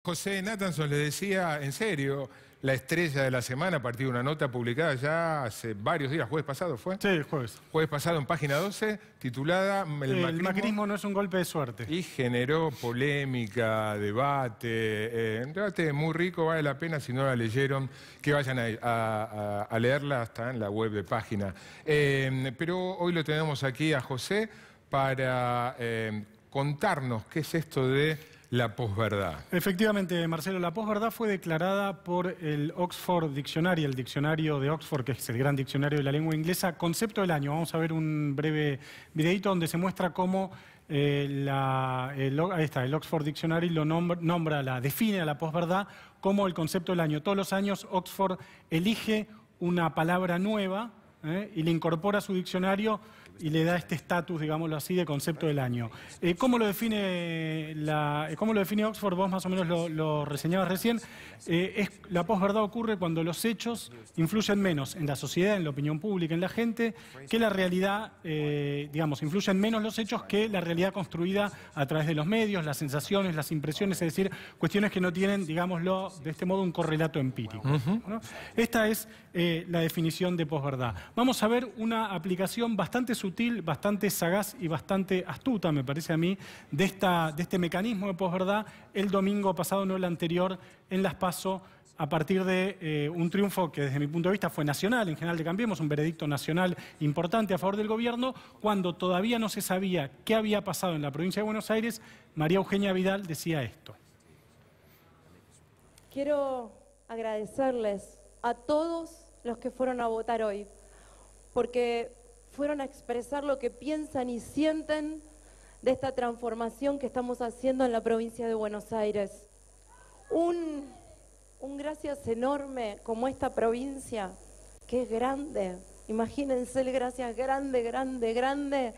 José Nathanson le decía, en serio, la estrella de la semana a partir de una nota publicada ya hace varios días, jueves pasado ¿fue? Sí, el jueves. Jueves pasado en página 12, titulada El macrismo no es un golpe de suerte. Y generó polémica, debate, un debate muy rico, vale la pena si no la leyeron, que vayan a leerla, está en la web de página. Pero hoy lo tenemos aquí a José para contarnos qué es esto de la posverdad. Efectivamente, Marcelo, la posverdad fue declarada por el Oxford Dictionary, el diccionario de Oxford, que es el gran diccionario de la lengua inglesa, concepto del año. Vamos a ver un breve videito donde se muestra cómo el Oxford Dictionary lo define a la posverdad como el concepto del año. Todos los años Oxford elige una palabra nueva y le incorpora a su diccionario y le da este estatus, digámoslo así, de concepto del año. ¿Cómo lo define Oxford? Vos más o menos lo reseñabas recién. La posverdad ocurre cuando los hechos influyen menos en la sociedad, en la opinión pública, en la gente, que la realidad, influyen menos los hechos que la realidad construida a través de los medios, las sensaciones, las impresiones, es decir, cuestiones que no tienen, digámoslo de este modo, un correlato empírico. ¿No? Esta es la definición de posverdad. Vamos a ver una aplicación bastante sutil, bastante sagaz y bastante astuta, me parece a mí, de este mecanismo de posverdad el domingo pasado, no el anterior, en Las PASO, a partir de un triunfo que desde mi punto de vista fue nacional, en general de Cambiemos, un veredicto nacional importante a favor del gobierno, cuando todavía no se sabía qué había pasado en la provincia de Buenos Aires. María Eugenia Vidal decía esto. Quiero agradecerles a todos los que fueron a votar hoy, porque fueron a expresar lo que piensan y sienten de esta transformación que estamos haciendo en la provincia de Buenos Aires. Un gracias enorme como esta provincia, que es grande. Imagínense el gracias grande, grande, grande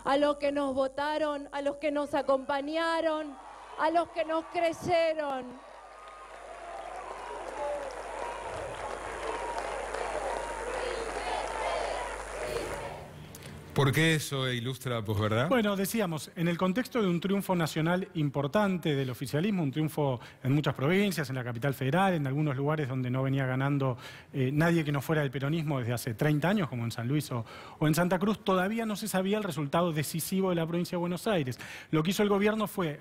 a los que nos votaron, a los que nos acompañaron, a los que nos creyeron. ¿Por qué eso ilustra la posverdad? Bueno, decíamos, en el contexto de un triunfo nacional importante del oficialismo, un triunfo en muchas provincias, en la capital federal, en algunos lugares donde no venía ganando nadie que no fuera del peronismo desde hace 30 años, como en San Luis o en Santa Cruz, todavía no se sabía el resultado decisivo de la provincia de Buenos Aires. Lo que hizo el gobierno fue,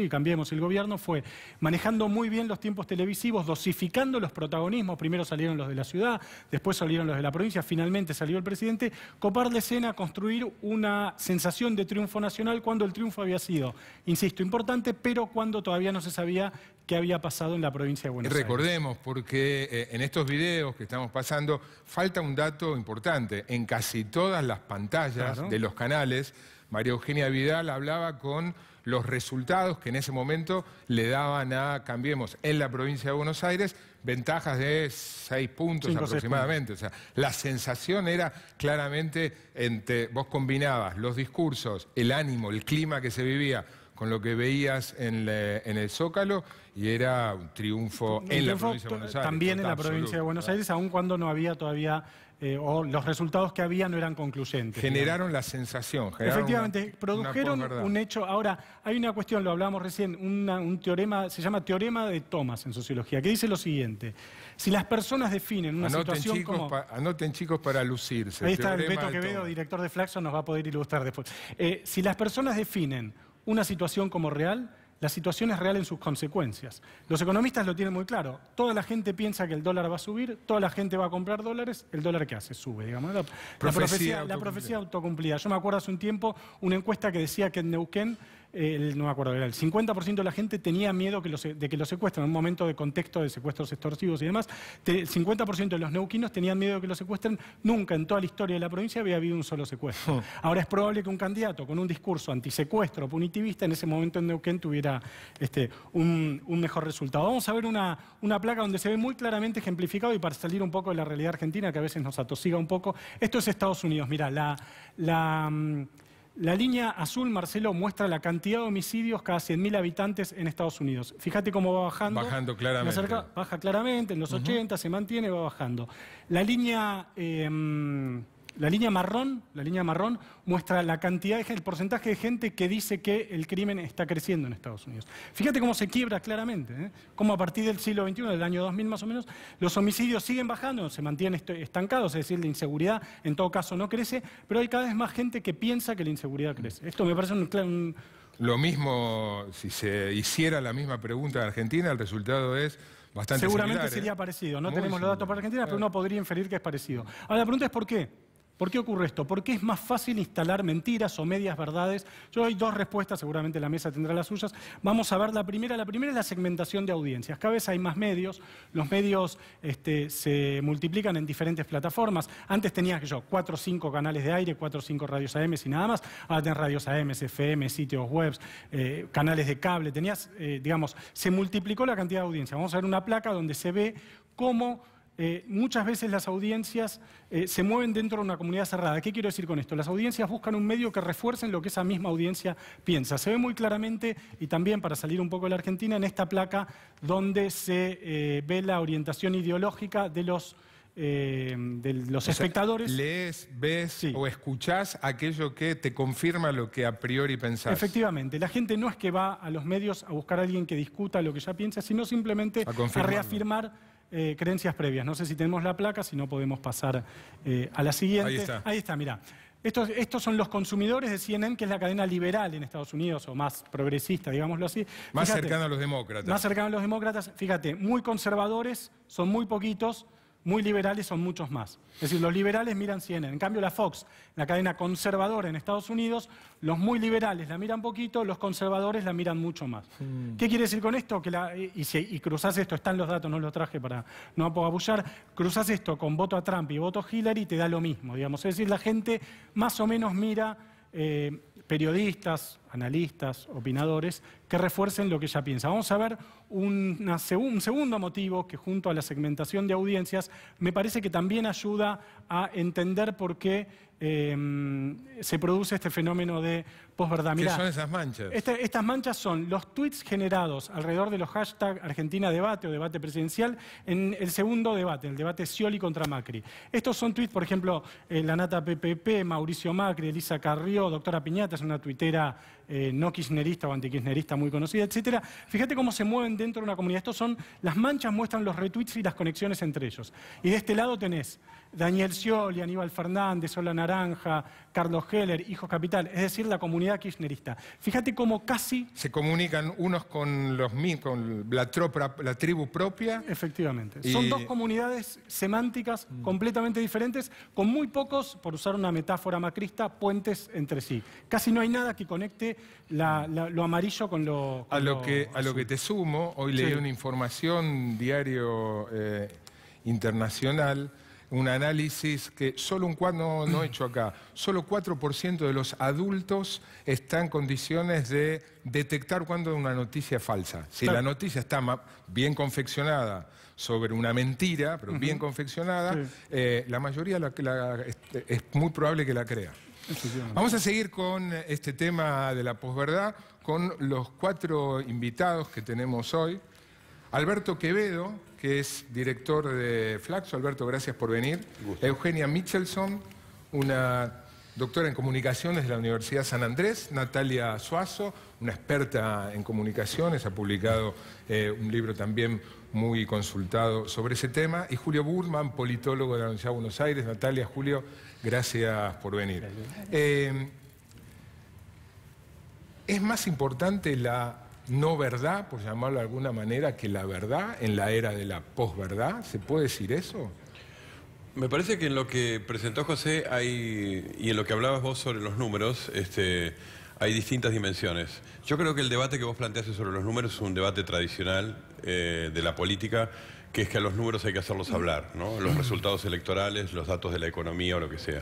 Cambiemos, el gobierno fue manejando muy bien los tiempos televisivos, dosificando los protagonismos. Primero salieron los de la ciudad, después salieron los de la provincia, finalmente salió el presidente, copar de escena, construir una sensación de triunfo nacional cuando el triunfo había sido, insisto, importante, pero cuando todavía no se sabía qué había pasado en la provincia de Buenos Aires. Recordemos, porque en estos videos que estamos pasando, falta un dato importante. En casi todas las pantallas de los canales, María Eugenia Vidal hablaba con los resultados que en ese momento le daban a Cambiemos en la provincia de Buenos Aires, ventajas de 6 puntos aproximadamente. O sea, la sensación era claramente, vos combinabas los discursos, el ánimo, el clima que se vivía con lo que veías en el Zócalo, y era un triunfo en la provincia de Buenos Aires. También en la provincia de Buenos Aires, aun cuando no había todavía, o los resultados que había no eran concluyentes. Generaron la sensación. Efectivamente, produjeron un hecho. Ahora, hay una cuestión, lo hablamos recién, un teorema, se llama teorema de Thomas en sociología, que dice lo siguiente: si las personas definen una situación como... Anoten, chicos, para lucirse. Ahí está el Beto Quevedo, director de Flaxo, nos va a poder ilustrar después. Si las personas definen una situación como real, la situación es real en sus consecuencias. Los economistas lo tienen muy claro. Toda la gente piensa que el dólar va a subir, toda la gente va a comprar dólares, el dólar ¿qué hace? Sube, digamos. La profecía autocumplida. Yo me acuerdo hace un tiempo una encuesta que decía que en Neuquén, no me acuerdo, era el 50% de la gente tenía miedo de que lo secuestren, en un momento de contexto de secuestros extorsivos y demás. El 50% de los neuquinos tenían miedo de que lo secuestren. Nunca en toda la historia de la provincia había habido un solo secuestro. Ahora es probable que un candidato con un discurso antisecuestro, punitivista, en ese momento en Neuquén tuviera un mejor resultado. Vamos a ver una placa donde se ve muy claramente ejemplificado, y para salir un poco de la realidad argentina, que a veces nos atosiga un poco. Esto es Estados Unidos. Mirá, la línea azul, Marcelo, muestra la cantidad de homicidios cada 100.000 habitantes en Estados Unidos. Fíjate cómo va bajando. Bajando claramente. Baja claramente, en los 80 se mantiene, va bajando. La línea La línea marrón muestra la cantidad, el porcentaje de gente que dice que el crimen está creciendo en Estados Unidos. Fíjate cómo se quiebra claramente, cómo a partir del siglo XXI, del año 2000 más o menos, los homicidios siguen bajando, se mantienen estancados, es decir, la inseguridad en todo caso no crece, pero hay cada vez más gente que piensa que la inseguridad crece. Esto me parece Lo mismo, si se hiciera la misma pregunta en Argentina, el resultado es bastante seguramente similar, sería parecido. No Muy tenemos los datos similar. para Argentina, pero uno podría inferir que es parecido. Ahora, la pregunta es ¿por qué? ¿Por qué ocurre esto? ¿Por qué es más fácil instalar mentiras o medias verdades? Yo doy dos respuestas, seguramente la mesa tendrá las suyas. Vamos a ver la primera. La primera es la segmentación de audiencias. Cada vez hay más medios. Los medios se multiplican en diferentes plataformas. Antes tenías 4 o 5 canales de aire, 4 o 5 radios AM y nada más. Ahora tenés radios AM, FM, sitios web, canales de cable. Tenías, se multiplicó la cantidad de audiencia. Vamos a ver una placa donde se ve cómo muchas veces las audiencias se mueven dentro de una comunidad cerrada. ¿Qué quiero decir con esto? Las audiencias buscan un medio que refuerce lo que esa misma audiencia piensa. Se ve muy claramente, y también para salir un poco de la Argentina, en esta placa donde se ve la orientación ideológica de los espectadores. Lees, ves Sí. o escuchás aquello que te confirma lo que a priori pensás. Efectivamente, la gente no es que va a los medios a buscar a alguien que discuta lo que ya piensa, sino simplemente a reafirmar creencias previas. No sé si tenemos la placa, si no podemos pasar a la siguiente. Ahí está, mirá. Estos son los consumidores de CNN, que es la cadena liberal en Estados Unidos, o más progresista, digámoslo así. Más cercano a los demócratas. Más cercano a los demócratas. Fíjate, muy conservadores son muy poquitos, muy liberales son muchos más. Es decir, los liberales miran CNN. En cambio, la Fox, la cadena conservadora en Estados Unidos, los muy liberales la miran poquito, los conservadores la miran mucho más. ¿Qué quiere decir con esto? Y cruzás esto, están los datos, no los traje para no apabullar, cruzás esto con voto a Trump y voto a Hillary y te da lo mismo, digamos. Es decir, la gente más o menos mira periodistas, analistas, opinadores, que refuercen lo que ella piensa. Vamos a ver un segundo motivo que junto a la segmentación de audiencias me parece que también ayuda a entender por qué se produce este fenómeno de posverdad. ¿Qué son esas manchas? Estas manchas son los tweets generados alrededor de los hashtags Argentina Debate o Debate Presidencial en el segundo debate, el debate Scioli contra Macri. Estos son tweets, por ejemplo, la Nata PPP, Mauricio Macri, Elisa Carrió, doctora Piñata, es una tuitera no kirchnerista o antikirchnerista muy conocida, etcétera. Fíjate cómo se mueven dentro de una comunidad. Las manchas muestran los retweets y las conexiones entre ellos. Y de este lado tenés Daniel Scioli, Aníbal Fernández, Ola Naranja, Carlos Heller, Hijos Capital, es decir, la comunidad kirchnerista. Fíjate cómo casi... Se comunican unos con la tribu propia. Efectivamente. Son dos comunidades semánticas completamente diferentes, con muy pocos, por usar una metáfora macrista, puentes entre sí. Casi no hay nada que conecte lo amarillo con lo A lo que te sumo, hoy leí una información, diario internacional, un análisis que solo no he hecho acá, solo 4% de los adultos están en condiciones de detectar cuando una noticia es falsa. Si la noticia está bien confeccionada sobre una mentira, pero bien confeccionada, la mayoría es muy probable que la crea. Vamos a seguir con este tema de la posverdad, con los 4 invitados que tenemos hoy. Alberto Quevedo, que es director de Flaxo. Alberto, gracias por venir. Eugenia Michelson, una doctora en comunicaciones de la Universidad San Andrés. Natalia Suazo, una experta en comunicaciones, ha publicado un libro también muy consultado sobre ese tema. Y Julio Burman, politólogo de la Universidad de Buenos Aires. Natalia, Julio, gracias por venir. ¿Es más importante la no verdad, por llamarlo de alguna manera, que la verdad en la era de la posverdad? ¿Se puede decir eso? Me parece que en lo que presentó José y en lo que hablabas vos sobre los números, hay distintas dimensiones. Yo creo que el debate que vos planteaste sobre los números es un debate tradicional de la política, que es que a los números hay que hacerlos hablar, ¿no? Los resultados electorales, los datos de la economía o lo que sea.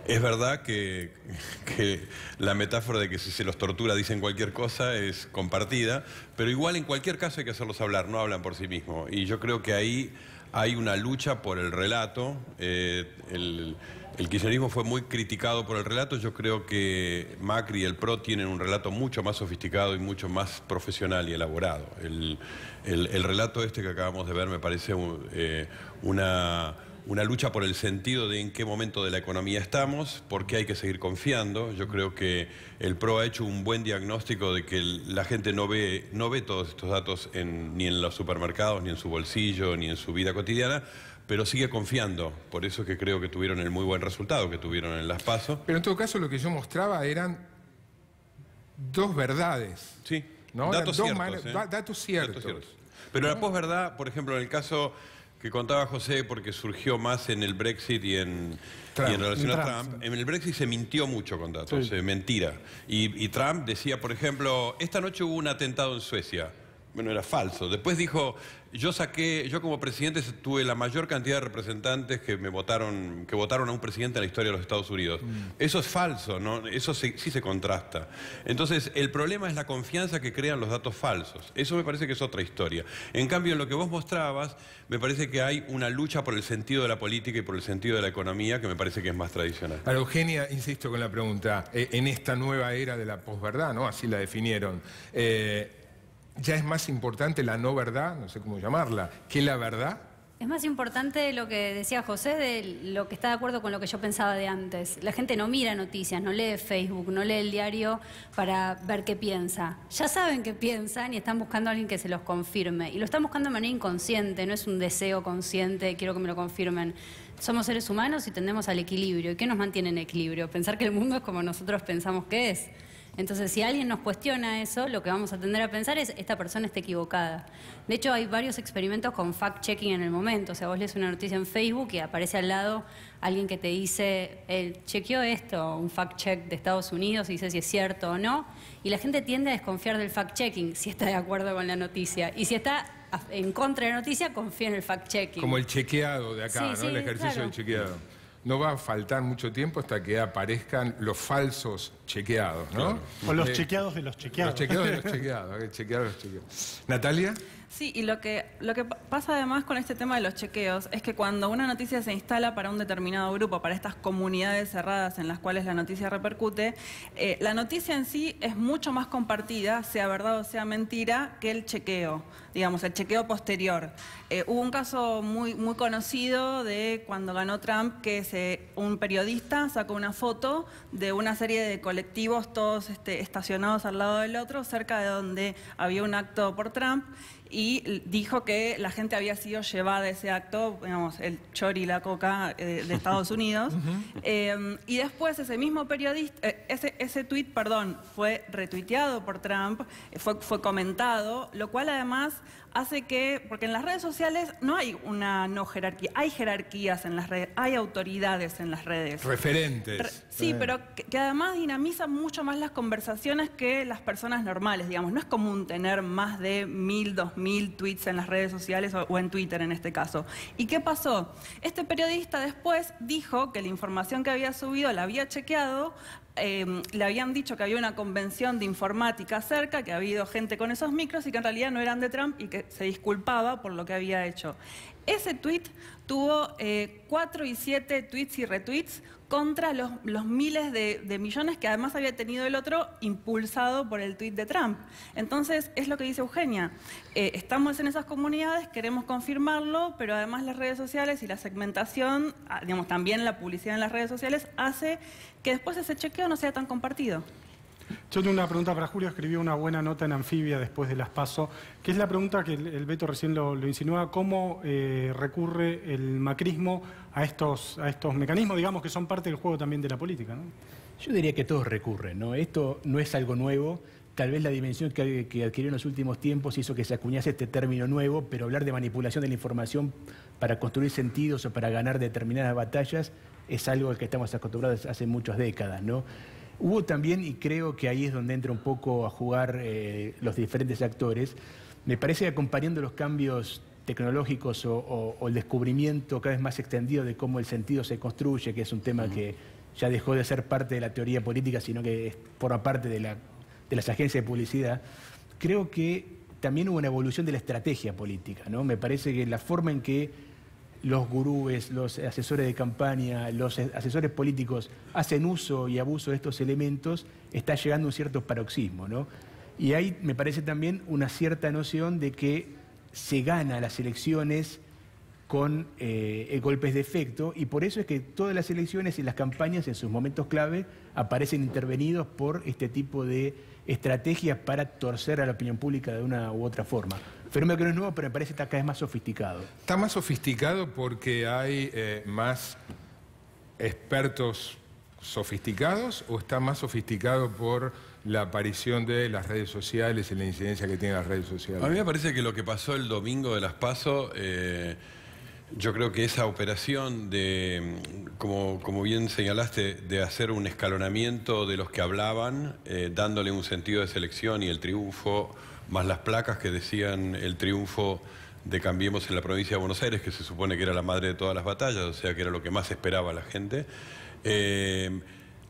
Es verdad que la metáfora de que si se los tortura dicen cualquier cosa es compartida, pero igual en cualquier caso hay que hacerlos hablar, no hablan por sí mismos. Y yo creo que ahí hay una lucha por el relato. El kirchnerismo fue muy criticado por el relato. Yo creo que Macri y el PRO tienen un relato mucho más sofisticado y mucho más profesional y elaborado. El relato este que acabamos de ver me parece una lucha por el sentido de en qué momento de la economía estamos, por qué hay que seguir confiando. Yo creo que el PRO ha hecho un buen diagnóstico de que la gente no ve todos estos datos ni en los supermercados, ni en su bolsillo, ni en su vida cotidiana, pero sigue confiando. Por eso es que creo que tuvieron el muy buen resultado que tuvieron en las PASO. Pero en todo caso lo que yo mostraba eran dos verdades. Sí, ¿no? datos Datos ciertos. Pero la posverdad, por ejemplo, en el caso que contaba José, porque surgió más en el Brexit y en relación a Trump, en el Brexit se mintió mucho con datos, mentira. Y Trump decía, por ejemplo, esta noche hubo un atentado en Suecia. Bueno, era falso. Después dijo, yo como presidente tuve la mayor cantidad de representantes que votaron a un presidente en la historia de los Estados Unidos. Eso es falso, ¿no? Eso sí se contrasta. Entonces, el problema es la confianza que crean los datos falsos. Eso me parece que es otra historia. En cambio, en lo que vos mostrabas, me parece que hay una lucha por el sentido de la política y por el sentido de la economía que me parece que es más tradicional. Ahora, Eugenia, insisto con la pregunta, en esta nueva era de la posverdad, ¿no? Así la definieron. ¿Ya es más importante la no verdad, no sé cómo llamarla, que la verdad? Es más importante lo que decía José, de lo que está de acuerdo con lo que yo pensaba de antes. La gente no mira noticias, no lee Facebook, no lee el diario para ver qué piensa. Ya saben qué piensan y están buscando a alguien que se los confirme. Y lo están buscando de manera inconsciente, no es un deseo consciente, quiero que me lo confirmen. Somos seres humanos y tendemos al equilibrio. ¿Y qué nos mantiene en equilibrio? Pensar que el mundo es como nosotros pensamos que es. Entonces, si alguien nos cuestiona eso, lo que vamos a tender a pensar es, esta persona está equivocada. De hecho, hay varios experimentos con fact-checking en el momento. O sea, vos lees una noticia en Facebook y aparece al lado alguien que te dice, chequeó esto, un fact-check de Estados Unidos, y dice si es cierto o no. Y la gente tiende a desconfiar del fact-checking, si está de acuerdo con la noticia. Y si está en contra de la noticia, confía en el fact-checking. Como el chequeado de acá, sí, ¿no? Sí, el ejercicio claro. del chequeado. No va a faltar mucho tiempo hasta que aparezcan los falsos chequeados, ¿no? Claro. O los chequeados de los chequeados. Los chequeados de los chequeados, chequeados de los chequeados. ¿Natalia? Sí, y lo que pasa además con este tema de los chequeos es que cuando una noticia se instala para un determinado grupo, para estas comunidades cerradas en las cuales la noticia repercute, la noticia en sí es mucho más compartida, sea verdad o sea mentira, que el chequeo, digamos, el chequeo posterior. Hubo un caso muy conocido de cuando ganó Trump, que un periodista sacó una foto de una serie de colectivos todos estacionados al lado del otro, cerca de donde había un acto por Trump, y dijo que la gente había sido llevada a ese acto, digamos, el chori y la coca de Estados Unidos. Y después ese mismo periodista, ese tuit, fue retuiteado por Trump, fue comentado, lo cual además hace que, porque en las redes sociales no hay una no jerarquía, hay jerarquías en las redes, hay autoridades en las redes. Referentes. Sí, pero que además dinamizan mucho más las conversaciones que las personas normales, digamos. No es común tener más de 1000, 2000 tweets en las redes sociales o en Twitter en este caso. ¿Y qué pasó? Este periodista después dijo que la información que había subido la había chequeado. Le habían dicho que había una convención de informática cerca, que había habido gente con esos micros y que en realidad no eran de Trump y que se disculpaba por lo que había hecho. Ese tuit tuvo 4 y 7 tweets y retweets contra los miles de millones que además había tenido el otro impulsado por el tuit de Trump. Entonces, es lo que dice Eugenia. Estamos en esas comunidades, queremos confirmarlo, pero además las redes sociales y la segmentación, digamos, también la publicidad en las redes sociales, hace que después ese chequeo no sea tan compartido. Yo tengo una pregunta para Julio. Escribió una buena nota en Anfibia después de las PASO, que es la pregunta que el Beto recién lo insinúa: ¿cómo recurre el macrismo a estos mecanismos, digamos, que son parte del juego también de la política, ¿no? Yo diría que todos recurren, ¿no? Esto no es algo nuevo. Tal vez la dimensión que adquirió en los últimos tiempos hizo que se acuñase este término nuevo, pero hablar de manipulación de la información para construir sentidos o para ganar determinadas batallas es algo al que estamos acostumbrados hace muchas décadas, ¿no? Hubo también, y creo que ahí es donde entra un poco a jugar los diferentes actores, me parece que acompañando los cambios tecnológicos o el descubrimiento cada vez más extendido de cómo el sentido se construye, que es un tema que ya dejó de ser parte de la teoría política, sino que forma parte de las agencias de publicidad, creo que también hubo una evolución de la estrategia política, ¿no? Me parece que la forma en que los gurúes, los asesores de campaña, los asesores políticos hacen uso y abuso de estos elementos, está llegando a un cierto paroxismo, ¿no? Y ahí me parece también una cierta noción de que se gana las elecciones con golpes de efecto, y por eso es que todas las elecciones y las campañas en sus momentos clave aparecen intervenidos por este tipo de estrategias para torcer a la opinión pública de una u otra forma. Fenómeno que no es nuevo, pero me parece que está cada vez más sofisticado. Está más sofisticado porque hay más expertos sofisticados, o está más sofisticado por la aparición de las redes sociales y la incidencia que tienen las redes sociales? A mí me parece que lo que pasó el domingo de las PASO, yo creo que esa operación de, como bien señalaste, de hacer un escalonamiento de los que hablaban, dándole un sentido de selección y el triunfo, más las placas que decían el triunfo de Cambiemos en la provincia de Buenos Aires, que se supone que era la madre de todas las batallas, o sea que era lo que más esperaba la gente,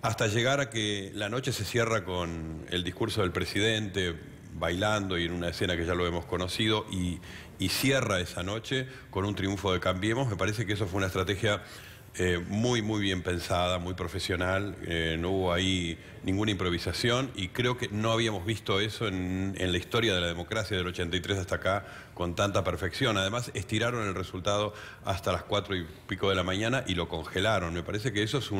hasta llegar a que la noche se cierra con el discurso del presidente bailando y en una escena que ya lo hemos conocido, y cierra esa noche con un triunfo de Cambiemos. Me parece que eso fue una estrategia muy bien pensada, muy profesional, no hubo ahí ninguna improvisación, y creo que no habíamos visto eso en la historia de la democracia del 83 hasta acá con tanta perfección. Además, estiraron el resultado hasta las 4 y pico de la mañana y lo congelaron. Me parece que eso es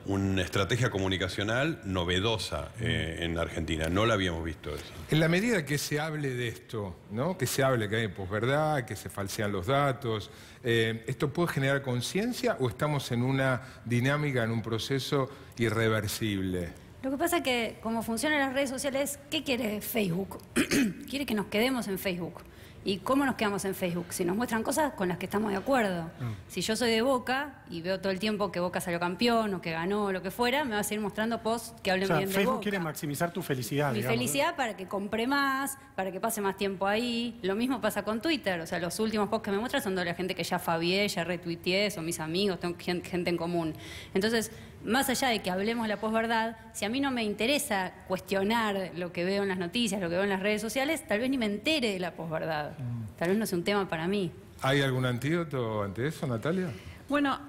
una estrategia comunicacional novedosa en Argentina. No la habíamos visto eso. En la medida que se hable de esto, ¿no? Que se hable que hay posverdad, que se falsean los datos, ¿esto puede generar conciencia o estamos en una dinámica, en un proceso irreversible? Lo que pasa es que, como funcionan las redes sociales, ¿qué quiere Facebook? Quiere que nos quedemos en Facebook. ¿Y cómo nos quedamos en Facebook? Si nos muestran cosas con las que estamos de acuerdo. Si yo soy de Boca y veo todo el tiempo que Boca salió campeón o que ganó o lo que fuera, me va a seguir mostrando posts que hablen bien de Facebook Boca. quiere maximizar tu felicidad, Mi felicidad para que compre más, para que pase más tiempo ahí. Lo mismo pasa con Twitter. O sea, los últimos posts que me muestran son de la gente que ya fabié, ya retuiteé, son mis amigos, tengo gente en común. Entonces, más allá de que hablemos de la posverdad, si a mí no me interesa cuestionar lo que veo en las noticias, lo que veo en las redes sociales, tal vez ni me entere de la posverdad. Tal vez no sea un tema para mí. ¿Hay algún antídoto ante eso, Natalia? Bueno,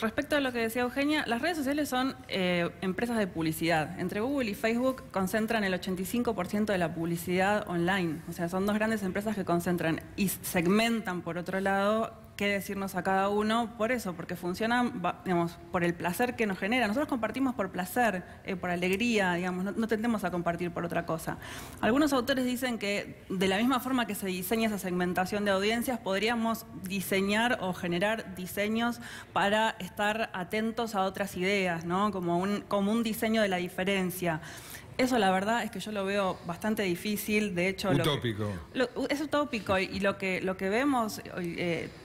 respecto a lo que decía Eugenia, las redes sociales son empresas de publicidad. Entre Google y Facebook concentran el 85% de la publicidad online. O sea, son dos grandes empresas que concentran y segmentan, por otro lado, qué decirnos a cada uno, por eso, porque funcionan, digamos, por el placer que nos genera. Nosotros compartimos por placer, por alegría, digamos, no tendemos a compartir por otra cosa. Algunos autores dicen que de la misma forma que se diseña esa segmentación de audiencias, podríamos diseñar o generar diseños para estar atentos a otras ideas, ¿no? Como un diseño de la diferencia. Eso la verdad es que yo lo veo bastante difícil, de hecho... Utópico. Es utópico y lo que vemos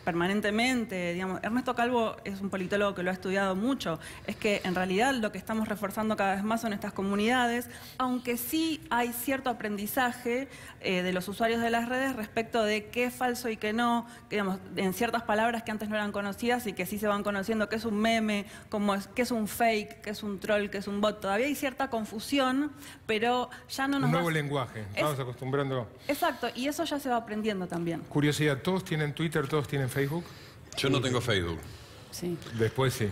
permanentemente, digamos, Ernesto Calvo es un politólogo que lo ha estudiado mucho, es que en realidad lo que estamos reforzando cada vez más son estas comunidades, aunque sí hay cierto aprendizaje de los usuarios de las redes respecto de qué es falso y qué no, que, digamos, en ciertas palabras que antes no eran conocidas y que sí se van conociendo, qué es un meme, qué es un fake, qué es un troll, qué es un bot. Todavía hay cierta confusión, pero ya no nos... Un nuevo lenguaje, estamos acostumbrando... Exacto, y eso ya se va aprendiendo también. Curiosidad, ¿todos tienen Twitter, todos tienen Facebook? Yo no tengo Facebook. Sí. Después sí.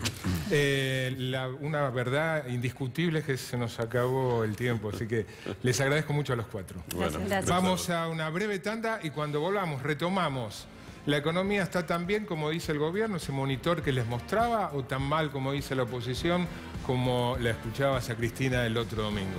Una verdad indiscutible es que se nos acabó el tiempo, así que les agradezco mucho a los cuatro. Gracias, gracias. Vamos a una breve tanda y cuando volvamos retomamos. ¿La economía está tan bien como dice el gobierno, ese monitor que les mostraba, o tan mal como dice la oposición, como la escuchabas a Cristina el otro domingo?